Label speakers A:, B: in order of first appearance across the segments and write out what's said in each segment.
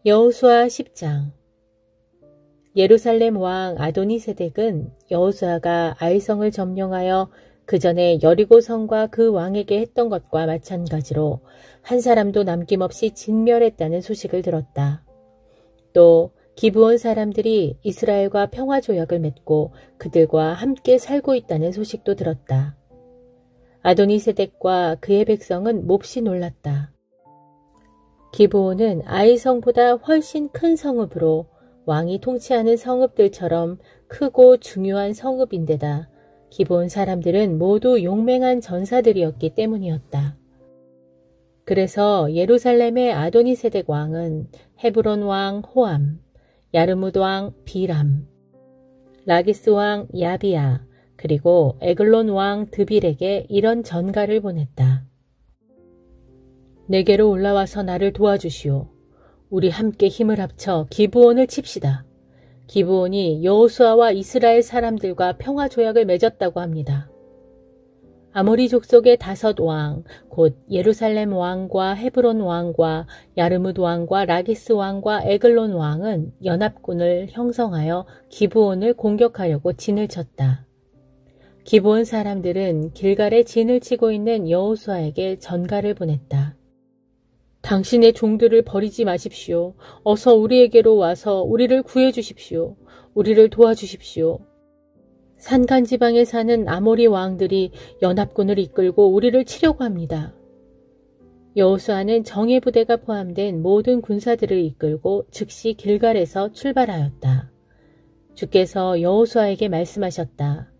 A: 여호수아 10장. 예루살렘 왕 아도니세덱은 여호수아가 아이성을 점령하여 그 전에 여리고 성과 그 왕에게 했던 것과 마찬가지로 한 사람도 남김없이 진멸했다는 소식을 들었다. 또 기브온 사람들이 이스라엘과 평화조약을 맺고 그들과 함께 살고 있다는 소식도 들었다. 아도니세덱과 그의 백성은 몹시 놀랐다. 기브온은 아이성보다 훨씬 큰 성읍으로 왕이 통치하는 성읍들처럼 크고 중요한 성읍인데다 기브온 사람들은 모두 용맹한 전사들이었기 때문이었다. 그래서 예루살렘의 아도니세덱 왕은 헤브론 왕 호암, 야르뭇 왕 비람, 라기스 왕 야비야, 그리고 에글론 왕 드빌에게 이런 전가를 보냈다. 내게로 올라와서 나를 도와주시오. 우리 함께 힘을 합쳐 기브온을 칩시다. 기브온이 여호수아와 이스라엘 사람들과 평화조약을 맺었다고 합니다. 아모리 족속의 5 왕, 곧 예루살렘 왕과 헤브론 왕과 야르뭇 왕과 라기스 왕과 에글론 왕은 연합군을 형성하여 기브온을 공격하려고 진을 쳤다. 기브온 사람들은 길갈에 진을 치고 있는 여호수아에게 전가를 보냈다. 당신의 종들을 버리지 마십시오. 어서 우리에게로 와서 우리를 구해 주십시오. 우리를 도와주십시오. 산간지방에 사는 아모리 왕들이 연합군을 이끌고 우리를 치려고 합니다. 여호수아는 정예부대가 포함된 모든 군사들을 이끌고 즉시 길갈에서 출발하였다. 주께서 여호수아에게 말씀하셨다.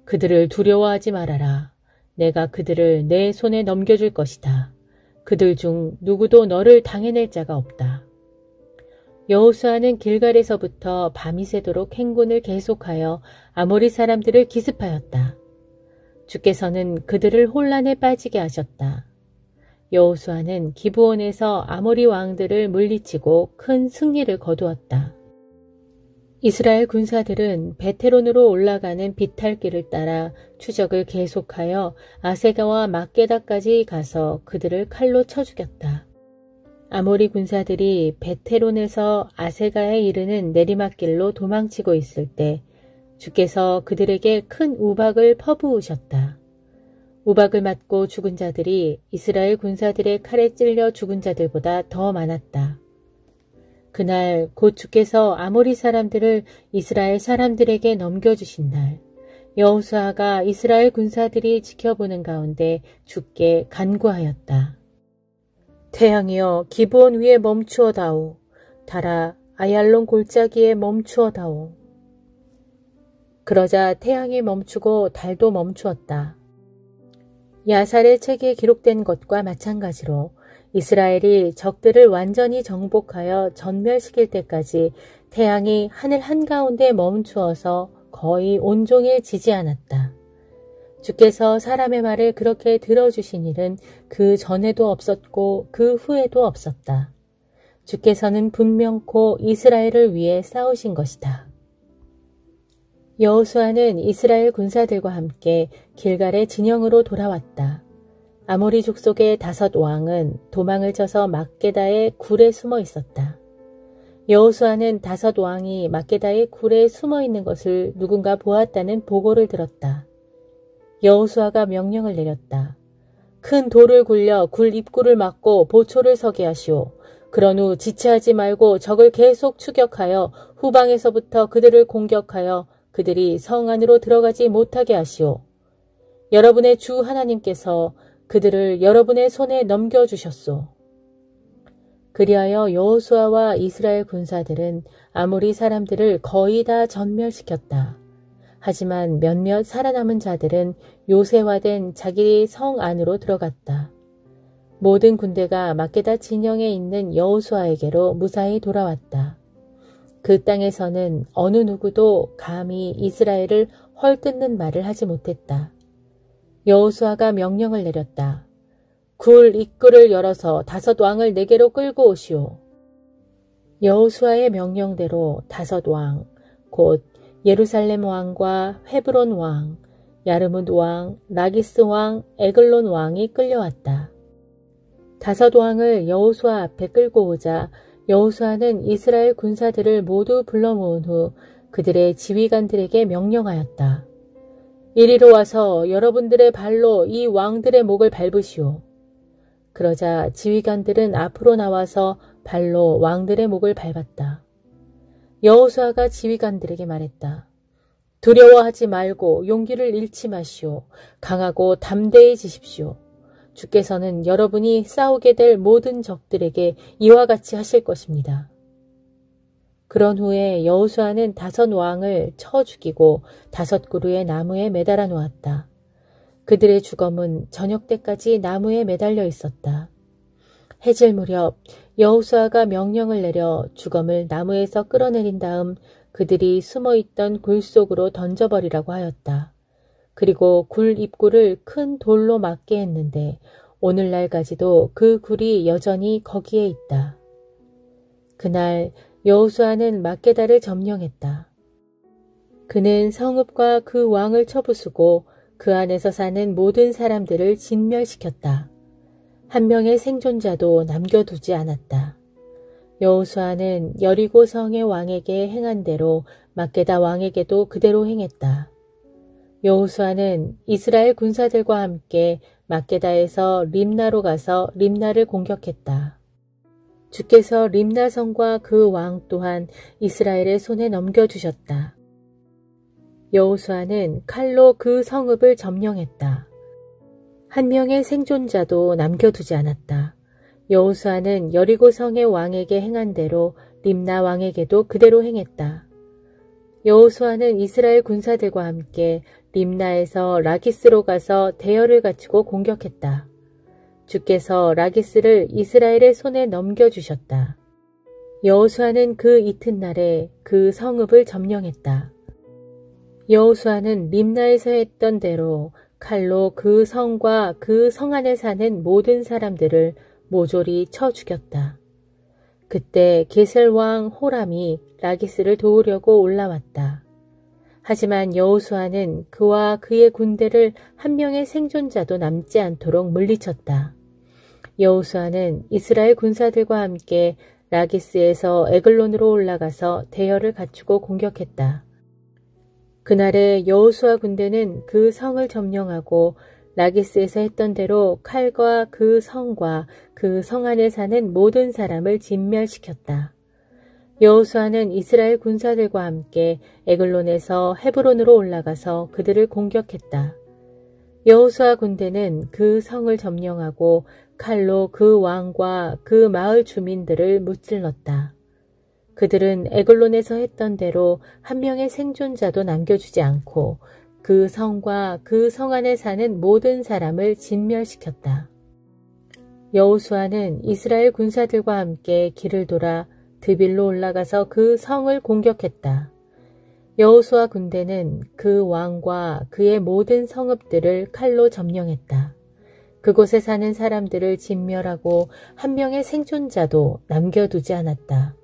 A: 그들을 두려워하지 말아라. 내가 그들을 내 손에 넘겨줄 것이다. 그들 중 누구도 너를 당해낼 자가 없다. 여호수아는 길갈에서부터 밤이 새도록 행군을 계속하여 아모리 사람들을 기습하였다. 주께서는 그들을 혼란에 빠지게 하셨다. 여호수아는 기브온에서 아모리 왕들을 물리치고 큰 승리를 거두었다. 이스라엘 군사들은 베테론으로 올라가는 비탈길을 따라 추적을 계속하여 아세가와 막게다까지 가서 그들을 칼로 쳐 죽였다. 아모리 군사들이 베테론에서 아세가에 이르는 내리막길로 도망치고 있을 때 주께서 그들에게 큰 우박을 퍼부으셨다. 우박을 맞고 죽은 자들이 이스라엘 군사들의 칼에 찔려 죽은 자들보다 더 많았다. 그날 곧 주께서 아모리 사람들을 이스라엘 사람들에게 넘겨주신 날, 여호수아가 이스라엘 군사들이 지켜보는 가운데 주께 간구하였다. 태양이여 기브온 위에 멈추어다오. 달아 아얄론 골짜기에 멈추어다오. 그러자 태양이 멈추고 달도 멈추었다. 야살의 책에 기록된 것과 마찬가지로 이스라엘이 적들을 완전히 정복하여 전멸시킬 때까지 태양이 하늘 한가운데 멈추어서 거의 온종일 지지 않았다. 주께서 사람의 말을 그렇게 들어주신 일은 그 전에도 없었고 그 후에도 없었다. 주께서는 분명코 이스라엘을 위해 싸우신 것이다. 여호수아는 이스라엘 군사들과 함께 길갈의 진영으로 돌아왔다. 아모리 족속의 5 왕은 도망을 쳐서 막게다의 굴에 숨어 있었다. 여호수아는 5 왕이 막게다의 굴에 숨어 있는 것을 누군가 보았다는 보고를 들었다. 여호수아가 명령을 내렸다. 큰 돌을 굴려 굴 입구를 막고 보초를 서게 하시오. 그런 후 지체하지 말고 적을 계속 추격하여 후방에서부터 그들을 공격하여 그들이 성 안으로 들어가지 못하게 하시오. 여러분의 주 하나님께서 그들을 여러분의 손에 넘겨주셨소. 그리하여 여호수아와 이스라엘 군사들은 아모리 사람들을 거의 다 전멸시켰다. 하지만 몇몇 살아남은 자들은 요새화된 자기 성 안으로 들어갔다. 모든 군대가 막게다 진영에 있는 여호수아에게로 무사히 돌아왔다. 그 땅에서는 어느 누구도 감히 이스라엘을 헐뜯는 말을 하지 못했다. 여호수아가 명령을 내렸다. 굴 입구를 열어서 5 왕을 내게로 끌고 오시오. 여호수아의 명령대로 5 왕, 곧 예루살렘 왕과 헤브론 왕, 야르뭇 왕, 라기스 왕, 에글론 왕이 끌려왔다. 5 왕을 여호수아 앞에 끌고 오자 여호수아는 이스라엘 군사들을 모두 불러 모은 후 그들의 지휘관들에게 명령하였다. 이리로 와서 여러분들의 발로 이 왕들의 목을 밟으시오. 그러자 지휘관들은 앞으로 나와서 발로 왕들의 목을 밟았다. 여호수아가 지휘관들에게 말했다. 두려워하지 말고 용기를 잃지 마시오. 강하고 담대해지십시오. 주께서는 여러분이 싸우게 될 모든 적들에게 이와 같이 하실 것입니다. 그런 후에 여호수아는 5 왕을 쳐 죽이고 5 그루의 나무에 매달아 놓았다. 그들의 주검은 저녁 때까지 나무에 매달려 있었다. 해질 무렵 여호수아가 명령을 내려 주검을 나무에서 끌어내린 다음 그들이 숨어있던 굴 속으로 던져버리라고 하였다. 그리고 굴 입구를 큰 돌로 막게 했는데 오늘날까지도 그 굴이 여전히 거기에 있다. 그날 여호수아는 막게다를 점령했다. 그는 성읍과 그 왕을 쳐부수고 그 안에서 사는 모든 사람들을 진멸시켰다. 한 명의 생존자도 남겨두지 않았다. 여호수아는 여리고 성의 왕에게 행한 대로 막게다 왕에게도 그대로 행했다. 여호수아는 이스라엘 군사들과 함께 막게다에서 림나로 가서 림나를 공격했다. 주께서 림나 성과 그 왕 또한 이스라엘의 손에 넘겨주셨다. 여호수아는 칼로 그 성읍을 점령했다. 한 명의 생존자도 남겨두지 않았다. 여호수아는 여리고 성의 왕에게 행한 대로 림나 왕에게도 그대로 행했다. 여호수아는 이스라엘 군사들과 함께 림나에서 라기스로 가서 대열을 갖추고 공격했다. 주께서 라기스를 이스라엘의 손에 넘겨주셨다. 여호수아는 그 이튿날에 그 성읍을 점령했다. 여호수아는 림나에서 했던 대로 칼로 그 성과 그 성 안에 사는 모든 사람들을 모조리 쳐 죽였다. 그때 게셀 왕 호람이 라기스를 도우려고 올라왔다. 하지만 여호수아는 그와 그의 군대를 한 명의 생존자도 남지 않도록 물리쳤다. 여호수아는 이스라엘 군사들과 함께 라기스에서 에글론으로 올라가서 대열을 갖추고 공격했다. 그날에 여호수아 군대는 그 성을 점령하고 라기스에서 했던 대로 칼과 그 성과 그 성 안에 사는 모든 사람을 진멸시켰다. 여호수아는 이스라엘 군사들과 함께 에글론에서 헤브론으로 올라가서 그들을 공격했다. 여호수아 군대는 그 성을 점령하고 칼로 그 왕과 그 마을 주민들을 무찔렀다. 그들은 에글론에서 했던 대로 한 명의 생존자도 남겨주지 않고 그 성과 그 성 안에 사는 모든 사람을 진멸시켰다. 여호수아는 이스라엘 군사들과 함께 길을 돌아 드빌로 올라가서 그 성을 공격했다. 여호수아 군대는 그 왕과 그의 모든 성읍들을 칼로 점령했다. 그곳에 사는 사람들을 진멸하고 한 명의 생존자도 남겨두지 않았다.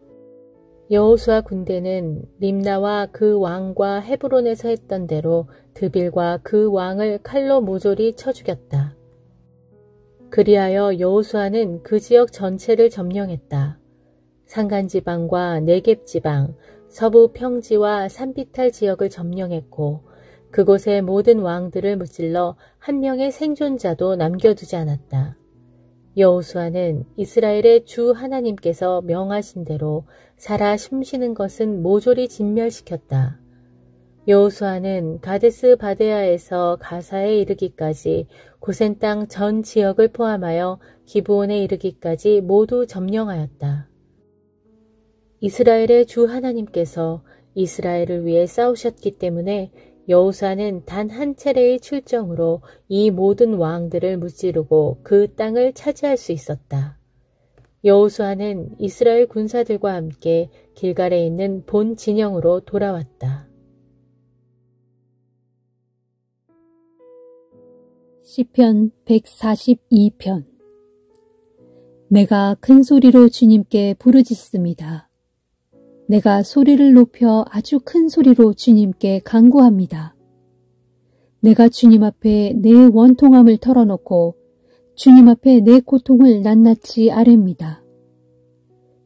A: 여호수아 군대는 림나와 그 왕과 헤브론에서 했던 대로 드빌과 그 왕을 칼로 모조리 쳐 죽였다. 그리하여 여호수아는 그 지역 전체를 점령했다. 산간지방과 네겝지방, 서부 평지와 산비탈 지역을 점령했고 그곳의 모든 왕들을 무찔러 한 명의 생존자도 남겨두지 않았다. 여호수아는 이스라엘의 주 하나님께서 명하신 대로 살아 숨쉬는 것은 모조리 진멸시켰다. 여호수아는 가데스 바데아에서 가사에 이르기까지 고센 땅 전 지역을 포함하여 기브온에 이르기까지 모두 점령하였다. 이스라엘의 주 하나님께서 이스라엘을 위해 싸우셨기 때문에 여호수아는 단 한 차례의 출정으로 이 모든 왕들을 무찌르고 그 땅을 차지할 수 있었다. 여호수아는 이스라엘 군사들과 함께 길갈에 있는 본 진영으로 돌아왔다.
B: 시편 142편. 내가 큰 소리로 주님께 부르짖습니다. 내가 소리를 높여 아주 큰 소리로 주님께 간구합니다. 내가 주님 앞에 내 원통함을 털어놓고 주님 앞에 내 고통을 낱낱이 아뢰입니다.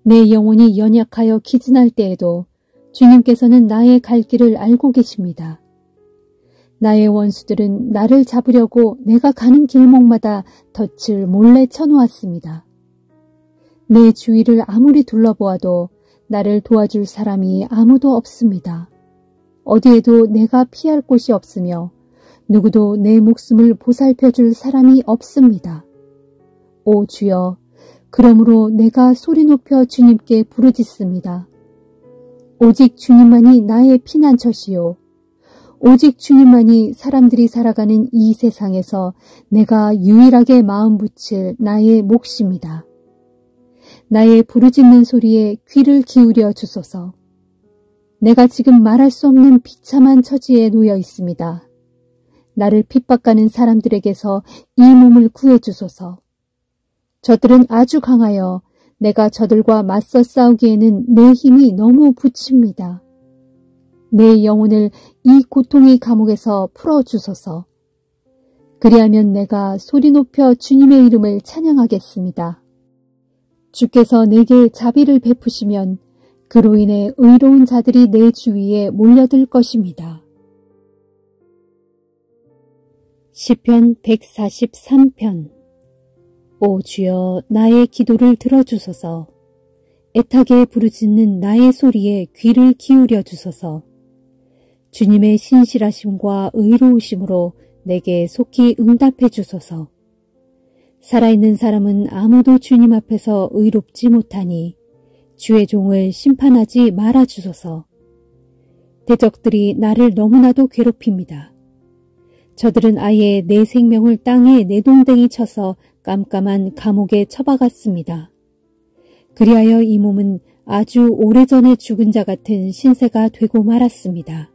B: 내 영혼이 연약하여 기진할 때에도 주님께서는 나의 갈 길을 알고 계십니다. 나의 원수들은 나를 잡으려고 내가 가는 길목마다 덫을 몰래 쳐놓았습니다. 내 주위를 아무리 둘러보아도 나를 도와줄 사람이 아무도 없습니다. 어디에도 내가 피할 곳이 없으며 누구도 내 목숨을 보살펴줄 사람이 없습니다. 오 주여, 그러므로 내가 소리 높여 주님께 부르짖습니다. 오직 주님만이 나의 피난처시요. 오직 주님만이 사람들이 살아가는 이 세상에서 내가 유일하게 마음 붙일 나의 몫입니다. 나의 부르짖는 소리에 귀를 기울여 주소서. 내가 지금 말할 수 없는 비참한 처지에 놓여 있습니다. 나를 핍박하는 사람들에게서 이 몸을 구해 주소서. 저들은 아주 강하여 내가 저들과 맞서 싸우기에는 내 힘이 너무 부칩니다. 내 영혼을 이 고통의 감옥에서 풀어주소서. 그리하면 내가 소리 높여 주님의 이름을 찬양하겠습니다. 주께서 내게 자비를 베푸시면 그로 인해 의로운 자들이 내 주위에 몰려들 것입니다. 시편 143편. 오 주여, 나의 기도를 들어주소서. 애타게 부르짖는 나의 소리에 귀를 기울여 주소서. 주님의 신실하심과 의로우심으로 내게 속히 응답해 주소서. 살아있는 사람은 아무도 주님 앞에서 의롭지 못하니 주의 종을 심판하지 말아 주소서. 대적들이 나를 너무나도 괴롭힙니다. 저들은 아예 내 생명을 땅에 내동댕이 쳐서 깜깜한 감옥에 처박았습니다. 그리하여 이 몸은 아주 오래전에 죽은 자 같은 신세가 되고 말았습니다.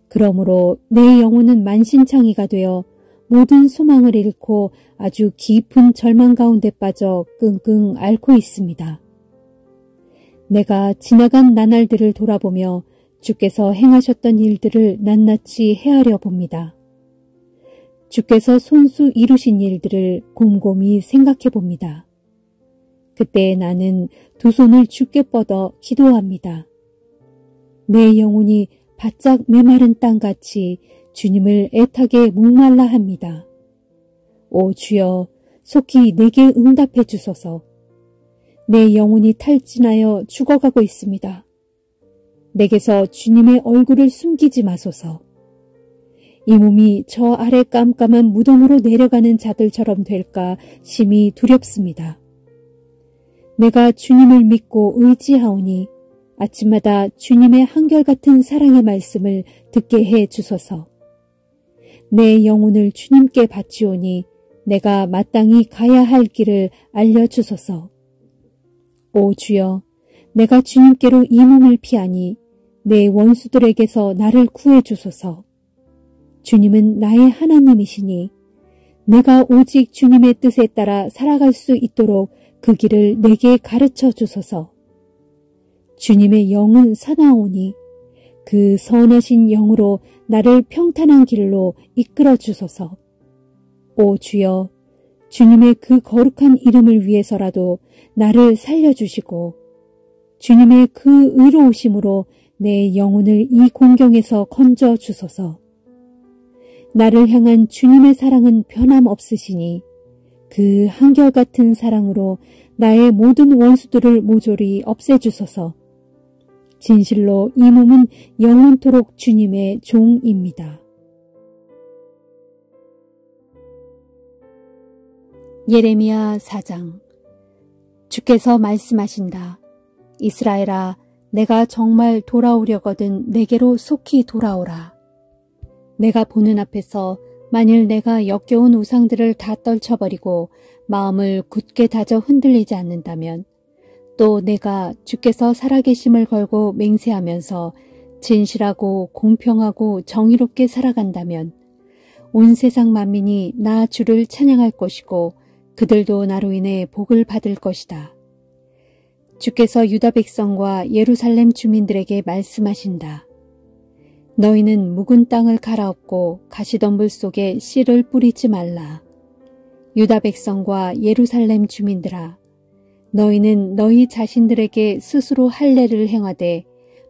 B: 그러므로 내 영혼은 만신창이가 되어 모든 소망을 잃고 아주 깊은 절망 가운데 빠져 끙끙 앓고 있습니다. 내가 지나간 나날들을 돌아보며 주께서 행하셨던 일들을 낱낱이 헤아려 봅니다. 주께서 손수 이루신 일들을 곰곰이 생각해 봅니다. 그때 나는 두 손을 주께 뻗어 기도합니다. 내 영혼이 바짝 메마른 땅같이 주님을 애타게 목말라 합니다. 오 주여, 속히 내게 응답해 주소서. 내 영혼이 탈진하여 죽어가고 있습니다. 내게서 주님의 얼굴을 숨기지 마소서. 이 몸이 저 아래 깜깜한 무덤으로 내려가는 자들처럼 될까 심히 두렵습니다. 내가 주님을 믿고 의지하오니 아침마다 주님의 한결같은 사랑의 말씀을 듣게 해 주소서. 내 영혼을 주님께 바치오니 내가 마땅히 가야 할 길을 알려주소서. 오 주여, 내가 주님께로 이 몸을 피하니 내 원수들에게서 나를 구해 주소서. 주님은 나의 하나님이시니 내가 오직 주님의 뜻에 따라 살아갈 수 있도록 그 길을 내게 가르쳐 주소서. 주님의 영은 사나오니 그 선하신 영으로 나를 평탄한 길로 이끌어 주소서. 오 주여, 주님의 그 거룩한 이름을 위해서라도 나를 살려주시고 주님의 그 의로우심으로 내 영혼을 이 공경에서 건져 주소서. 나를 향한 주님의 사랑은 변함없으시니 그 한결같은 사랑으로 나의 모든 원수들을 모조리 없애주소서. 진실로 이 몸은 영원토록 주님의 종입니다. 예레미야 4장. 주께서 말씀하신다. 이스라엘아, 내가 정말 돌아오려거든 내게로 속히 돌아오라. 내가 보는 앞에서 만일 내가 역겨운 우상들을 다 떨쳐버리고 마음을 굳게 다져 흔들리지 않는다면, 또 내가 주께서 살아계심을 걸고 맹세하면서 진실하고 공평하고 정의롭게 살아간다면 온 세상 만민이 나 주를 찬양할 것이고 그들도 나로 인해 복을 받을 것이다. 주께서 유다 백성과 예루살렘 주민들에게 말씀하신다. 너희는 묵은 땅을 갈아엎고 가시덤불 속에 씨를 뿌리지 말라. 유다 백성과 예루살렘 주민들아, 너희는 너희 자신들에게 스스로 할례를 행하되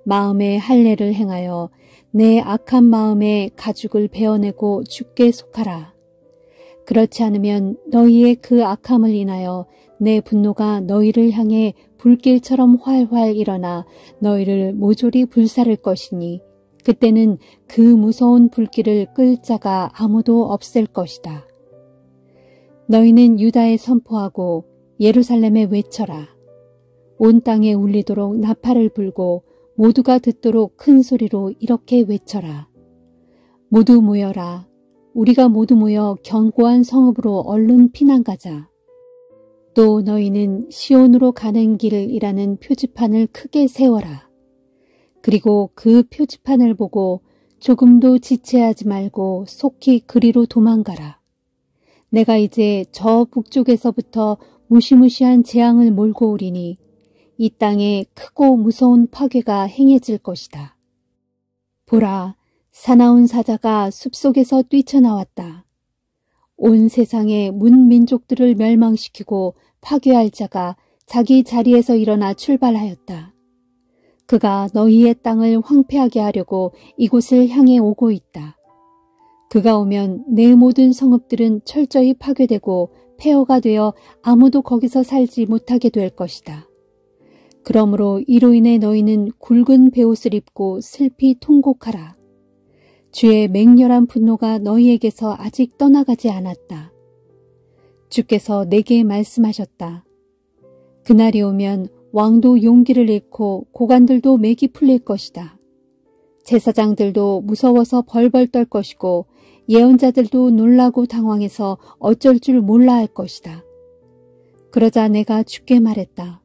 B: 마음에 할례를 행하여 내 악한 마음에 가죽을 베어내고 죽게 속하라. 그렇지 않으면 너희의 그 악함을 인하여 내 분노가 너희를 향해 불길처럼 활활 일어나 너희를 모조리 불사를 것이니 그때는 그 무서운 불길을 끌 자가 아무도 없을 것이다. 너희는 유다에 선포하고 예루살렘에 외쳐라. 온 땅에 울리도록 나팔을 불고 모두가 듣도록 큰 소리로 이렇게 외쳐라. 모두 모여라. 우리가 모두 모여 견고한 성읍으로 얼른 피난가자. 또 너희는 시온으로 가는 길이라는 표지판을 크게 세워라. 그리고 그 표지판을 보고 조금도 지체하지 말고 속히 그리로 도망가라. 내가 이제 저 북쪽에서부터 무시무시한 재앙을 몰고 오리니 이 땅에 크고 무서운 파괴가 행해질 것이다. 보라, 사나운 사자가 숲속에서 뛰쳐나왔다. 온 세상의 문민족들을 멸망시키고 파괴할 자가 자기 자리에서 일어나 출발하였다. 그가 너희의 땅을 황폐하게 하려고 이곳을 향해 오고 있다. 그가 오면 내 모든 성읍들은 철저히 파괴되고 폐허가 되어 아무도 거기서 살지 못하게 될 것이다. 그러므로 이로 인해 너희는 굵은 베옷을 입고 슬피 통곡하라. 주의 맹렬한 분노가 너희에게서 아직 떠나가지 않았다. 주께서 내게 말씀하셨다. 그날이 오면 왕도 용기를 잃고 고관들도 맥이 풀릴 것이다. 제사장들도 무서워서 벌벌 떨 것이고 예언자들도 놀라고 당황해서 어쩔 줄 몰라 할 것이다. 그러자 내가 주께 말했다.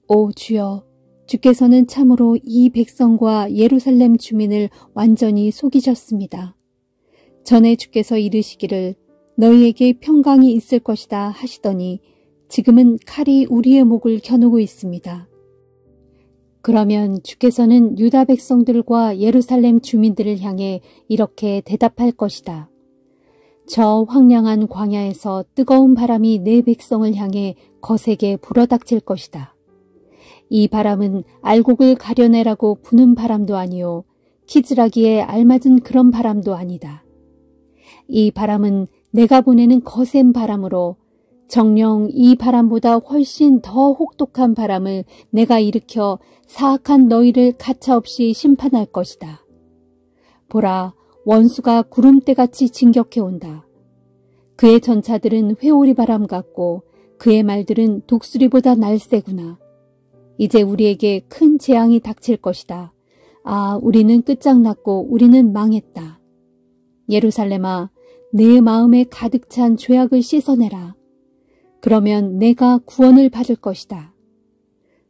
B: 오 주여, 주께서는 참으로 이 백성과 예루살렘 주민을 완전히 속이셨습니다. 전에 주께서 이르시기를 너희에게 평강이 있을 것이다 하시더니 지금은 칼이 우리의 목을 겨누고 있습니다. 그러면 주께서는 유다 백성들과 예루살렘 주민들을 향해 이렇게 대답할 것이다. 저 황량한 광야에서 뜨거운 바람이 내 백성을 향해 거세게 불어닥칠 것이다. 이 바람은 알곡을 가려내라고 부는 바람도 아니요 키즈라기에 알맞은 그런 바람도 아니다. 이 바람은 내가 보내는 거센 바람으로 정녕 이 바람보다 훨씬 더 혹독한 바람을 내가 일으켜 사악한 너희를 가차없이 심판할 것이다. 보라, 원수가 구름대같이 진격해 온다. 그의 전차들은 회오리 바람 같고 그의 말들은 독수리보다 날쌔구나. 이제 우리에게 큰 재앙이 닥칠 것이다. 아, 우리는 끝장났고 우리는 망했다. 예루살렘아, 내 마음에 가득 찬 죄악을 씻어내라. 그러면 내가 구원을 받을 것이다.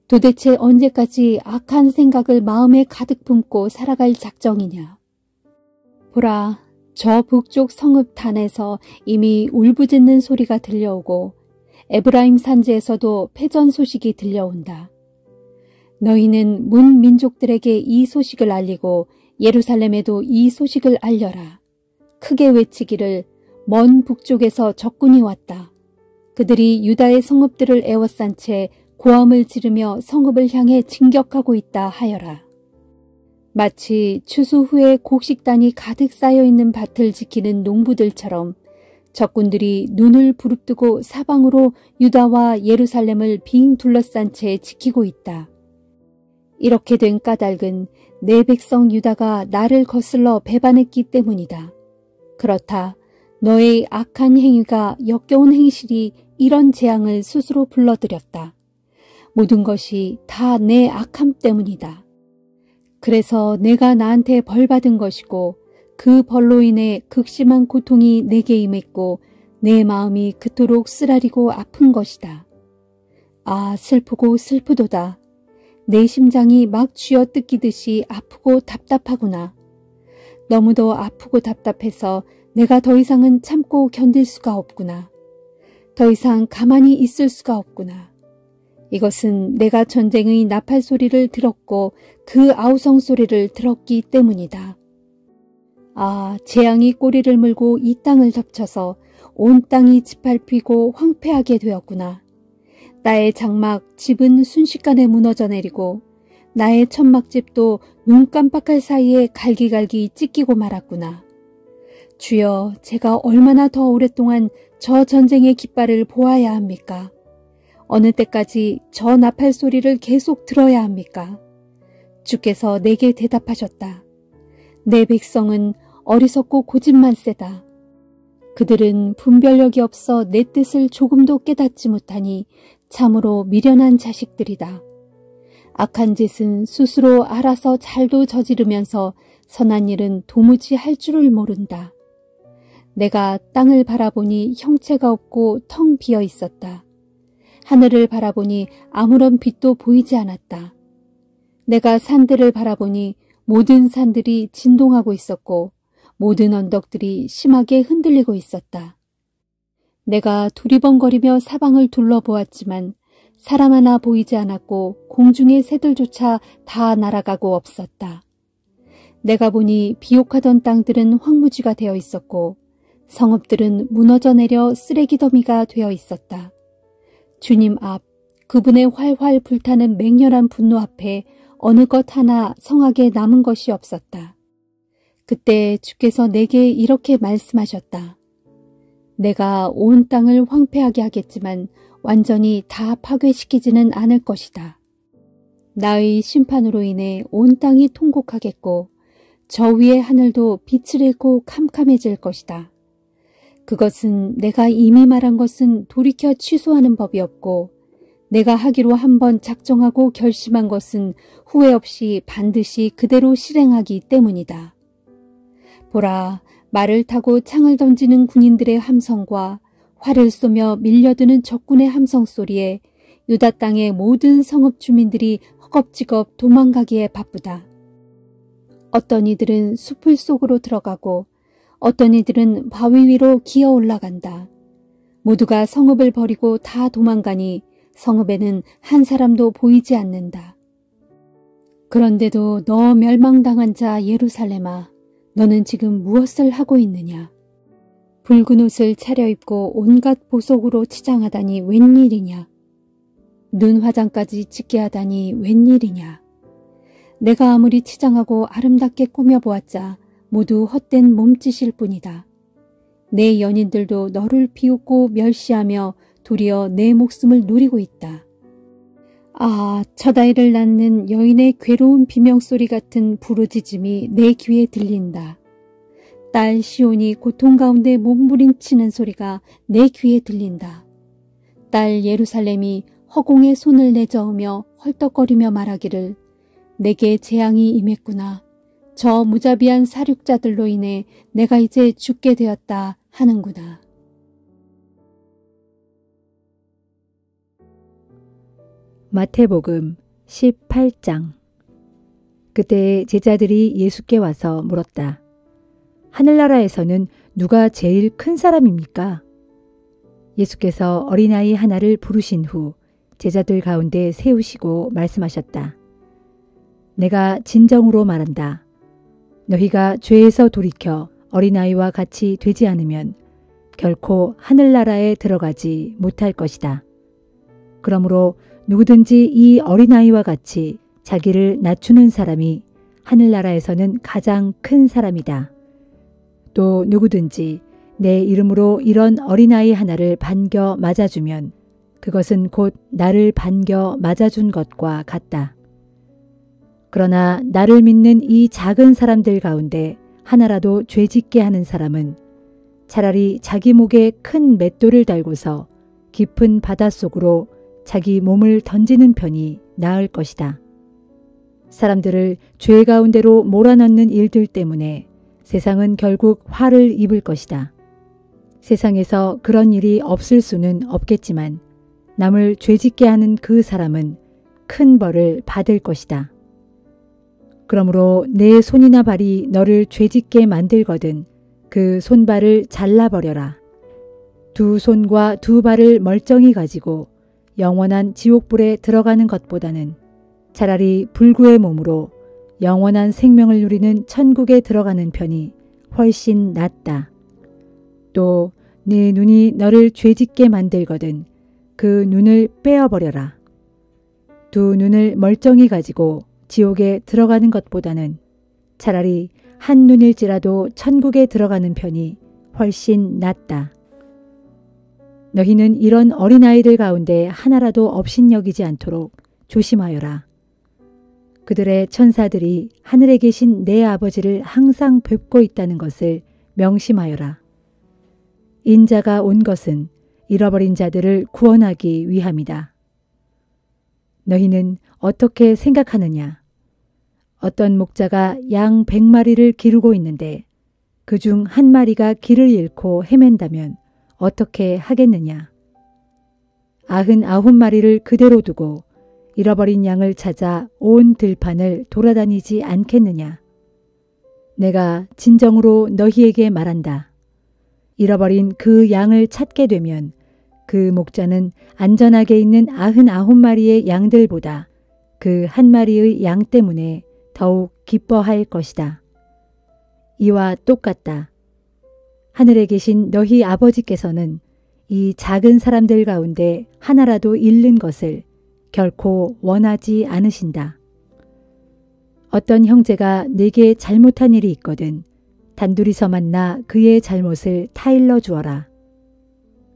B: 도대체 언제까지 악한 생각을 마음에 가득 품고 살아갈 작정이냐. 보라, 저 북쪽 성읍 단에서 이미 울부짖는 소리가 들려오고 에브라임 산지에서도 패전 소식이 들려온다. 너희는 문 민족들에게 이 소식을 알리고 예루살렘에도 이 소식을 알려라. 크게 외치기를 먼 북쪽에서 적군이 왔다. 그들이 유다의 성읍들을 에워싼 채 고함을 지르며 성읍을 향해 진격하고 있다 하여라. 마치 추수 후에 곡식단이 가득 쌓여있는 밭을 지키는 농부들처럼 적군들이 눈을 부릅뜨고 사방으로 유다와 예루살렘을 빙 둘러싼 채 지키고 있다. 이렇게 된 까닭은 내 백성 유다가 나를 거슬러 배반했기 때문이다. 그렇다. 너의 악한 행위가 역겨운 행실이 이런 재앙을 스스로 불러들였다. 모든 것이 다 내 악함 때문이다. 그래서 내가 나한테 벌 받은 것이고 그 벌로 인해 극심한 고통이 내게 임했고 내 마음이 그토록 쓰라리고 아픈 것이다. 아, 슬프고 슬프도다. 내 심장이 막 쥐어뜯기듯이 아프고 답답하구나. 너무도 아프고 답답해서 내가 더 이상은 참고 견딜 수가 없구나. 더 이상 가만히 있을 수가 없구나. 이것은 내가 전쟁의 나팔 소리를 들었고 그 아우성 소리를 들었기 때문이다. 아, 재앙이 꼬리를 물고 이 땅을 덮쳐서 온 땅이 짓밟히고 황폐하게 되었구나. 나의 장막 집은 순식간에 무너져 내리고 나의 천막집도 눈 깜빡할 사이에 갈기갈기 찢기고 말았구나. 주여, 제가 얼마나 더 오랫동안 저 전쟁의 깃발을 보아야 합니까? 어느 때까지 저 나팔 소리를 계속 들어야 합니까? 주께서 내게 대답하셨다. 내 백성은 어리석고 고집만세다. 그들은 분별력이 없어 내 뜻을 조금도 깨닫지 못하니 참으로 미련한 자식들이다. 악한 짓은 스스로 알아서 잘도 저지르면서 선한 일은 도무지 할 줄을 모른다. 내가 땅을 바라보니 형체가 없고 텅 비어 있었다. 하늘을 바라보니 아무런 빛도 보이지 않았다. 내가 산들을 바라보니 모든 산들이 진동하고 있었고 모든 언덕들이 심하게 흔들리고 있었다. 내가 두리번거리며 사방을 둘러보았지만 사람 하나 보이지 않았고 공중의 새들조차 다 날아가고 없었다. 내가 보니 비옥하던 땅들은 황무지가 되어 있었고 성읍들은 무너져 내려 쓰레기 더미가 되어 있었다. 주님 앞, 그분의 활활 불타는 맹렬한 분노 앞에 어느 것 하나 성하게 남은 것이 없었다. 그때 주께서 내게 이렇게 말씀하셨다. 내가 온 땅을 황폐하게 하겠지만 완전히 다 파괴시키지는 않을 것이다. 나의 심판으로 인해 온 땅이 통곡하겠고 저 위의 하늘도 빛을 잃고 캄캄해질 것이다. 그것은 내가 이미 말한 것은 돌이켜 취소하는 법이 없고 내가 하기로 한번 작정하고 결심한 것은 후회 없이 반드시 그대로 실행하기 때문이다. 보라, 말을 타고 창을 던지는 군인들의 함성과 활을 쏘며 밀려드는 적군의 함성 소리에 유다 땅의 모든 성읍 주민들이 허겁지겁 도망가기에 바쁘다. 어떤 이들은 숲을 속으로 들어가고 어떤 이들은 바위 위로 기어 올라간다. 모두가 성읍을 버리고 다 도망가니 성읍에는 한 사람도 보이지 않는다. 그런데도 너 멸망당한 자 예루살렘아, 너는 지금 무엇을 하고 있느냐? 붉은 옷을 차려입고 온갖 보석으로 치장하다니 웬일이냐? 눈 화장까지 짓게 하다니 웬일이냐? 내가 아무리 치장하고 아름답게 꾸며보았자 모두 헛된 몸짓일 뿐이다. 내 연인들도 너를 비웃고 멸시하며 도리어 내 목숨을 노리고 있다. 아, 첫 아이를 낳는 여인의 괴로운 비명소리 같은 부르짖음이 내 귀에 들린다. 딸 시온이 고통 가운데 몸부림치는 소리가 내 귀에 들린다. 딸 예루살렘이 허공에 손을 내저으며 헐떡거리며 말하기를 내게 재앙이 임했구나. 저 무자비한 사륙자들로 인해 내가 이제 죽게 되었다 하는구나.
C: 마태복음 18장. 그때 제자들이 예수께 와서 물었다. 하늘나라에서는 누가 제일 큰 사람입니까? 예수께서 어린아이 하나를 부르신 후 제자들 가운데 세우시고 말씀하셨다. 내가 진정으로 말한다. 너희가 죄에서 돌이켜 어린아이와 같이 되지 않으면 결코 하늘나라에 들어가지 못할 것이다. 그러므로 누구든지 이 어린아이와 같이 자기를 낮추는 사람이 하늘나라에서는 가장 큰 사람이다. 또 누구든지 내 이름으로 이런 어린아이 하나를 반겨 맞아주면 그것은 곧 나를 반겨 맞아준 것과 같다. 그러나 나를 믿는 이 작은 사람들 가운데 하나라도 죄짓게 하는 사람은 차라리 자기 목에 큰 맷돌을 달고서 깊은 바닷속으로 자기 몸을 던지는 편이 나을 것이다. 사람들을 죄 가운데로 몰아넣는 일들 때문에 세상은 결국 화를 입을 것이다. 세상에서 그런 일이 없을 수는 없겠지만 남을 죄짓게 하는 그 사람은 큰 벌을 받을 것이다. 그러므로 내 손이나 발이 너를 죄짓게 만들거든 그 손발을 잘라버려라. 두 손과 두 발을 멀쩡히 가지고 영원한 지옥불에 들어가는 것보다는 차라리 불구의 몸으로 영원한 생명을 누리는 천국에 들어가는 편이 훨씬 낫다. 또 네 눈이 너를 죄짓게 만들거든 그 눈을 빼어버려라. 두 눈을 멀쩡히 가지고 지옥에 들어가는 것보다는 차라리 한 눈일지라도 천국에 들어가는 편이 훨씬 낫다. 너희는 이런 어린아이들 가운데 하나라도 업신여기지 않도록 조심하여라. 그들의 천사들이 하늘에 계신 내 아버지를 항상 뵙고 있다는 것을 명심하여라. 인자가 온 것은 잃어버린 자들을 구원하기 위함이다. 너희는 어떻게 생각하느냐? 어떤 목자가 양 100마리를 기르고 있는데 그중 한 마리가 길을 잃고 헤맨다면 어떻게 하겠느냐? 99마리를 그대로 두고 잃어버린 양을 찾아 온 들판을 돌아다니지 않겠느냐? 내가 진정으로 너희에게 말한다. 잃어버린 그 양을 찾게 되면 그 목자는 안전하게 있는 99마리의 양들보다 그 한 마리의 양 때문에 더욱 기뻐할 것이다. 이와 똑같다. 하늘에 계신 너희 아버지께서는 이 작은 사람들 가운데 하나라도 잃는 것을 결코 원하지 않으신다. 어떤 형제가 네게 잘못한 일이 있거든 단둘이서 만나 그의 잘못을 타일러 주어라.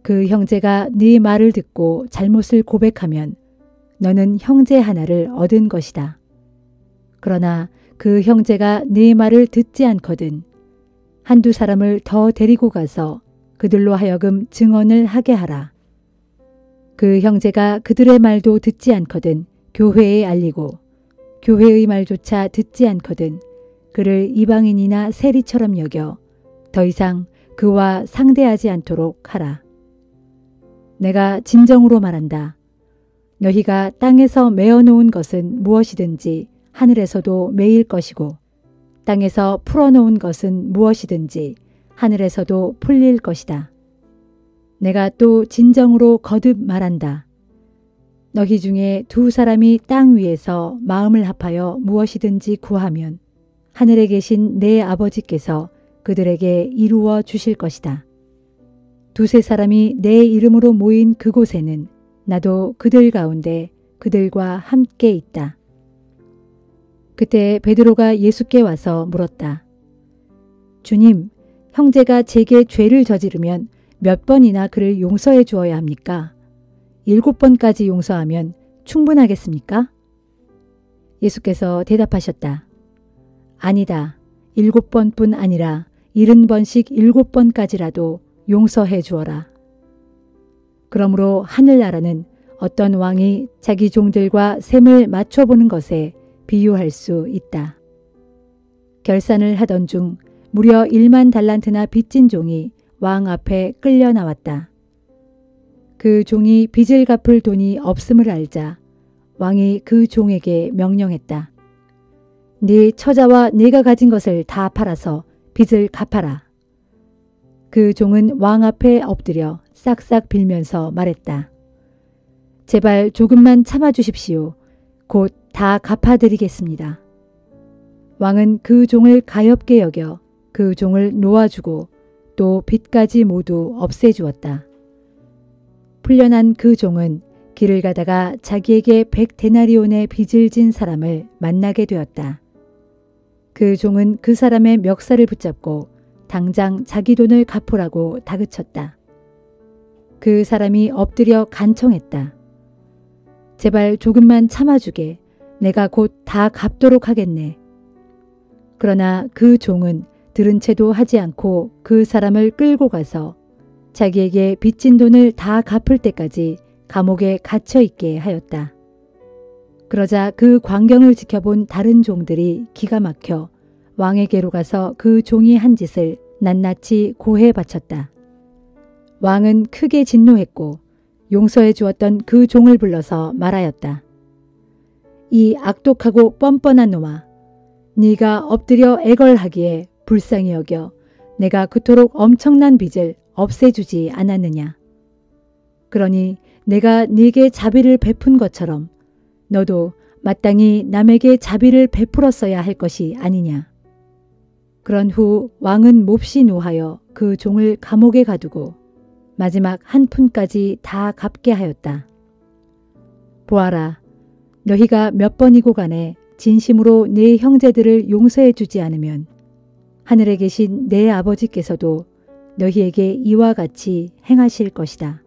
C: 그 형제가 네 말을 듣고 잘못을 고백하면 너는 형제 하나를 얻은 것이다. 그러나 그 형제가 네 말을 듣지 않거든 한두 사람을 더 데리고 가서 그들로 하여금 증언을 하게 하라. 그 형제가 그들의 말도 듣지 않거든 교회에 알리고 교회의 말조차 듣지 않거든 그를 이방인이나 세리처럼 여겨 더 이상 그와 상대하지 않도록 하라. 내가 진정으로 말한다. 너희가 땅에서 메어놓은 것은 무엇이든지 하늘에서도 메일 것이고 땅에서 풀어놓은 것은 무엇이든지 하늘에서도 풀릴 것이다. 내가 또 진정으로 거듭 말한다. 너희 중에 두 사람이 땅 위에서 마음을 합하여 무엇이든지 구하면 하늘에 계신 내 아버지께서 그들에게 이루어 주실 것이다. 두세 사람이 내 이름으로 모인 그곳에는 나도 그들 가운데 그들과 함께 있다. 그때 베드로가 예수께 와서 물었다. 주님, 형제가 제게 죄를 저지르면 몇 번이나 그를 용서해 주어야 합니까? 7번까지 용서하면 충분하겠습니까? 예수께서 대답하셨다. 아니다. 7번뿐 아니라 70번씩 7번까지라도 용서해 주어라. 그러므로 하늘나라는 어떤 왕이 자기 종들과 셈을 맞춰보는 것에 비유할 수 있다. 결산을 하던 중 무려 1만 달란트나 빚진 종이 왕 앞에 끌려 나왔다. 그 종이 빚을 갚을 돈이 없음을 알자 왕이 그 종에게 명령했다. 네 처자와 네가 가진 것을 다 팔아서 빚을 갚아라. 그 종은 왕 앞에 엎드려 싹싹 빌면서 말했다. 제발 조금만 참아주십시오. 곧 다 갚아드리겠습니다. 왕은 그 종을 가엾게 여겨 그 종을 놓아주고 또 빚까지 모두 없애주었다. 풀려난 그 종은 길을 가다가 자기에게 100데나리온의 빚을 진 사람을 만나게 되었다. 그 종은 그 사람의 멱살을 붙잡고 당장 자기 돈을 갚으라고 다그쳤다. 그 사람이 엎드려 간청했다. 제발 조금만 참아주게. 내가 곧 다 갚도록 하겠네. 그러나 그 종은 들은 채도 하지 않고 그 사람을 끌고 가서 자기에게 빚진 돈을 다 갚을 때까지 감옥에 갇혀 있게 하였다. 그러자 그 광경을 지켜본 다른 종들이 기가 막혀 왕에게로 가서 그 종이 한 짓을 낱낱이 고해 바쳤다. 왕은 크게 진노했고 용서해 주었던 그 종을 불러서 말하였다. 이 악독하고 뻔뻔한 놈아, 네가 엎드려 애걸하기에 불쌍히 여겨 내가 그토록 엄청난 빚을 없애주지 않았느냐. 그러니 내가 네게 자비를 베푼 것처럼 너도 마땅히 남에게 자비를 베풀었어야 할 것이 아니냐. 그런 후 왕은 몹시 노하여 그 종을 감옥에 가두고 마지막 한 푼까지 다 갚게 하였다. 보아라, 너희가 몇 번이고 간에 진심으로 네 형제들을 용서해 주지 않으면 하늘에 계신 내 아버지께서도 너희에게 이와 같이 행하실 것이다.